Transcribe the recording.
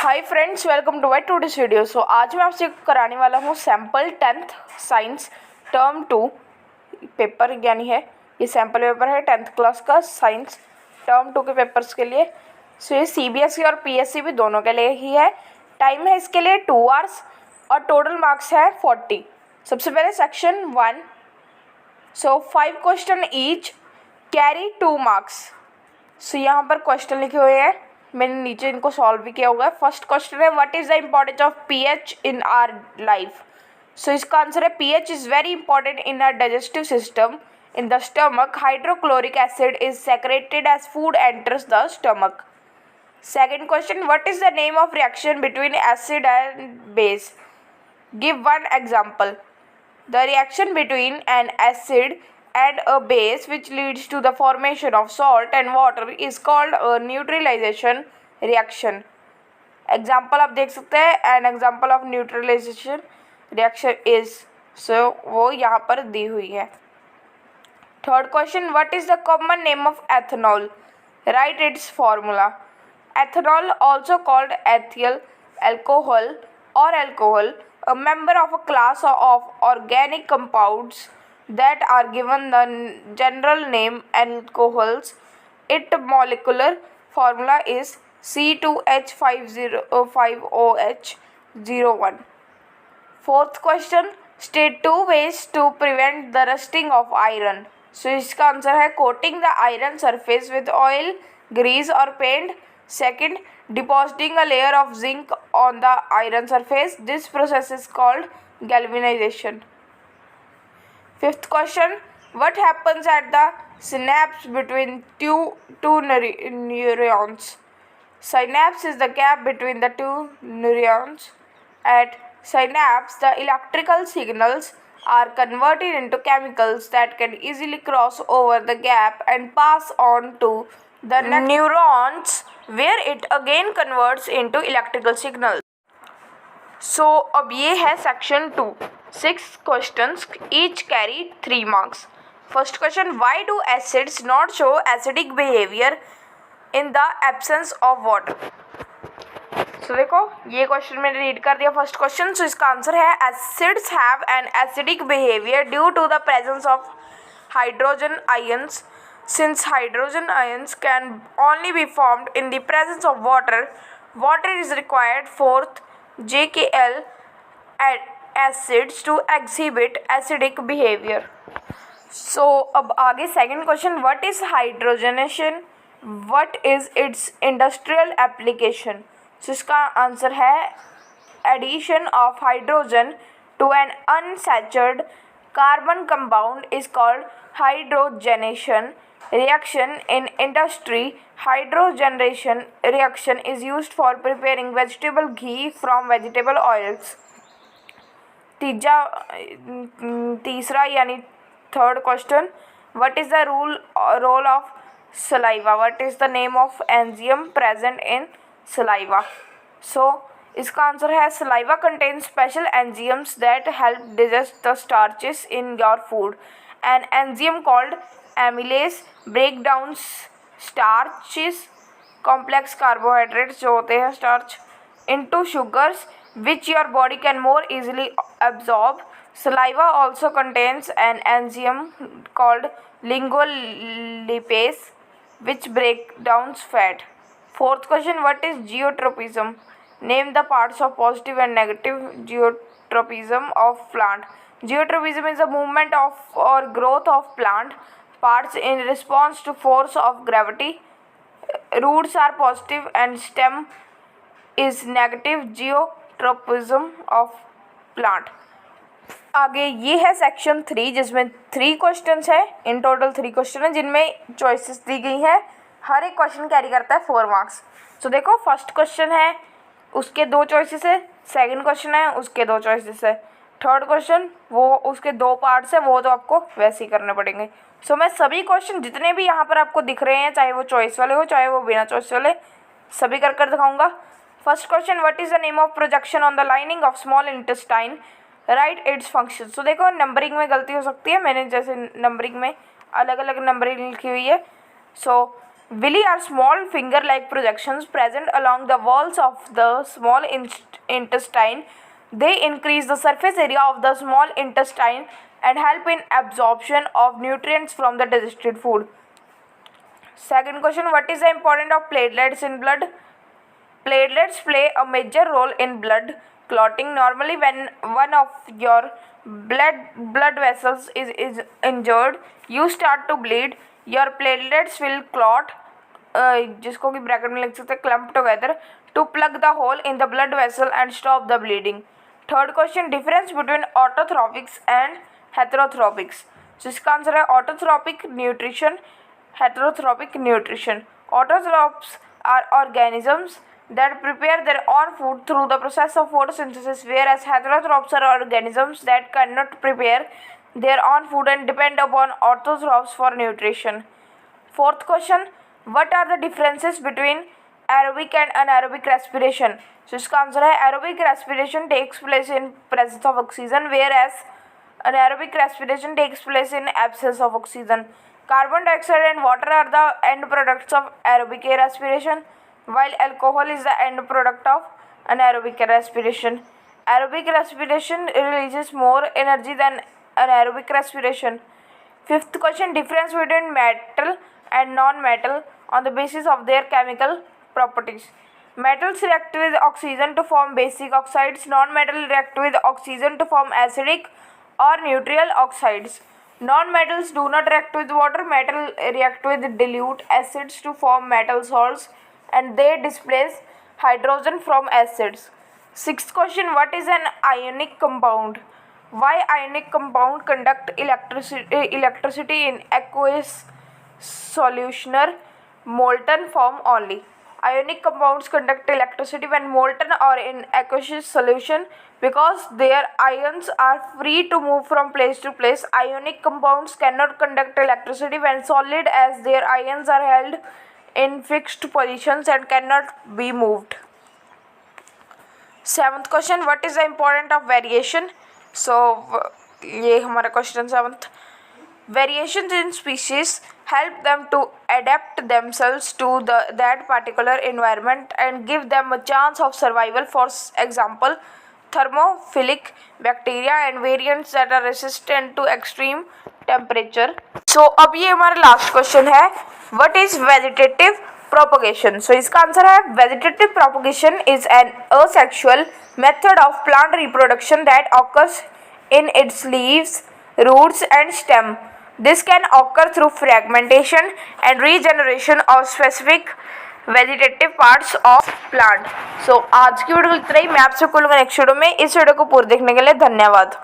Hi friends, welcome to my today's video. So आज मैं आपसे कराने वाला हूँ sample 10th science term 2 paper, यानी है ये सैम्पल पेपर है 10th क्लास का साइंस टर्म 2 के पेपर्स के लिए। सो ये सीबीएसई और पीएससी भी दोनों के लिए ही है। टाइम है इसके लिए 2 आवर्स और टोटल मार्क्स है 40। सबसे पहले सेक्शन 1। सो 5 क्वेश्चन ईच कैरी 2 मार्क्स। सो यहाँ पर क्वेश्चन लिखे हुए हैं, मैंने नीचे इनको सॉल्व भी किया हुआ है। फर्स्ट क्वेश्चन है, what is the importance of pH in our life. So इसका आंसर है pH is very important in our digestive system. In the stomach hydrochloric acid is secreted as food enters the stomach. Second question, what is the name of reaction between acid and base. Give one example. The reaction between an acid and a base which leads to the formation of salt and water is called a neutralization reaction. Example आप देख सकते हैं, an example of neutralization reaction is, so वो यहाँ पर दी हुई है। Third question, what is the common name of ethanol? Write its formula. Ethanol, also called ethyl alcohol or alcohol, a member of a class of organic compounds that are given the general name alcohols. Its molecular formula is C2H5OH01. Fourth question, state 2 ways to prevent the rusting of iron. So इसका answer है coating the iron surface with oil, grease or paint. Second, depositing a layer of zinc on the iron surface. This process is called galvanization. Fifth question, what happens at the synapse between two neurons? Synapse is the gap between the two neurons. At synapse, the electrical signals are converted into chemicals that can easily cross over the gap and pass on to the neurons, where it again converts into electrical signals. So अब ये है section 2. 6 questions each carry 3 marks. First question, why do acids not show acidic behavior in the absence of water? So देखो, ये question मैंने read कर दिया first question. सो इसका answer है acids have an acidic behaviour due to the presence of hydrogen ions. Since hydrogen ions can only be formed in the presence of water, water is required for JKl acids to exhibit acidic behavior. So अब आगे second question, what is hydrogenation? What is its industrial application? So इसका answer है addition of hydrogen to an unsaturated carbon compound is called hydrogenation reaction. In industry, hydrogenation reaction is used for preparing vegetable ghee from vegetable oils. तीसरा यानी third question, what is the role of saliva? What is the name of enzyme present in saliva? So इसका answer है saliva contains special enzymes that help digest the starches in your food. An enzyme called amylase break down starches, complex carbohydrates जो होते हैं starch, into sugars which your body can more easily absorb. Saliva also contains an enzyme called linguolipase which break down fat. Fourth question, what is geotropism? Name the parts of positive and negative geotropism of plant. Geotropism is the movement of or growth of plant parts in response to force of gravity. Roots are positive and stem is negative geotropism of plant. आगे ये है section 3 जिसमें 3 questions है। In total 3 question है जिनमें choices दी गई हैं। हर एक क्वेश्चन कैरी करता है 4 मार्क्स। तो देखो, फर्स्ट क्वेश्चन है उसके 2 चॉइसेस है, सेकंड क्वेश्चन है उसके 2 चॉइसेस है, थर्ड क्वेश्चन वो उसके 2 पार्ट्स है, वो तो आपको वैसे ही करने पड़ेंगे। सो मैं सभी क्वेश्चन जितने भी यहाँ पर आपको दिख रहे हैं, चाहे वो चॉइस वाले हो चाहे वो बिना चॉइस वाले, सभी कर दिखाऊंगा। First question, what is the name of projection on the lining of small intestine? Write its function. So देखो, नंबरिंग में गलती हो सकती है, मैंने जैसे नंबरिंग में अलग अलग नंबरिंग लिखी हुई है। सो Villi are small finger-like projections present along the walls of the small intestine. They increase the surface area of the small intestine and help in absorption of nutrients from the digested food. Second question, what is the importance of platelets in blood? Platelets play a major role in blood clotting. Normally, when one of your blood vessels is injured, you start to bleed, your platelets will clot, जिसको कि bracket में लिख सकते हैं clump together to plug the hole in the blood vessel and stop the bleeding. Third question, difference between autotrophics and heterotrophics. So इसका answer है autotrophic nutrition, heterotrophic nutrition. Autotrophs are organisms that prepare their own food through the process of photosynthesis, whereas heterotrophs are organisms that cannot prepare their own food and depend upon autotrophs for nutrition. Fourth question, what are the differences between aerobic and anaerobic respiration? So इसका answer है aerobic respiration takes place in presence of oxygen, whereas anaerobic respiration takes place in absence of oxygen. Carbon dioxide and water are the end products of aerobic respiration, while alcohol is the end product of anaerobic respiration. Aerobic respiration releases more energy than anaerobic respiration. Fifth question, difference between metal and non-metal on the basis of their chemical properties. Metals react with oxygen to form basic oxides. Non-metals react with oxygen to form acidic or neutral oxides. Non-metals do not react with water. Metal react with dilute acids to form metal salts, and they displace hydrogen from acids. Sixth question, what is an ionic compound? Why ionic compound conduct electricity in aqueous solution molten form only? Ionic compounds conduct electricity when molten or in aqueous solution because their ions are free to move from place to place. Ionic compounds cannot conduct electricity when solid, as their ions are held in fixed positions and cannot be moved. Seventh question, what is the importance of variation? So ये हमारा question seventh. Variations in species help them to adapt themselves to that particular environment and give them a chance of survival. For example, thermophilic bacteria and variants that are resistant to extreme temperature. So अब ये हमारा last question है, what is vegetative propagation? So इसका answer है vegetative propagation is an asexual method of plant reproduction that occurs in its leaves, roots and stem. This can occur through fragmentation and regeneration of specific vegetative parts of plant. So आज की video इतना ही. मैं आपसे मिलूंगा next video में. इस video को पूरी देखने के लिए धन्यवाद.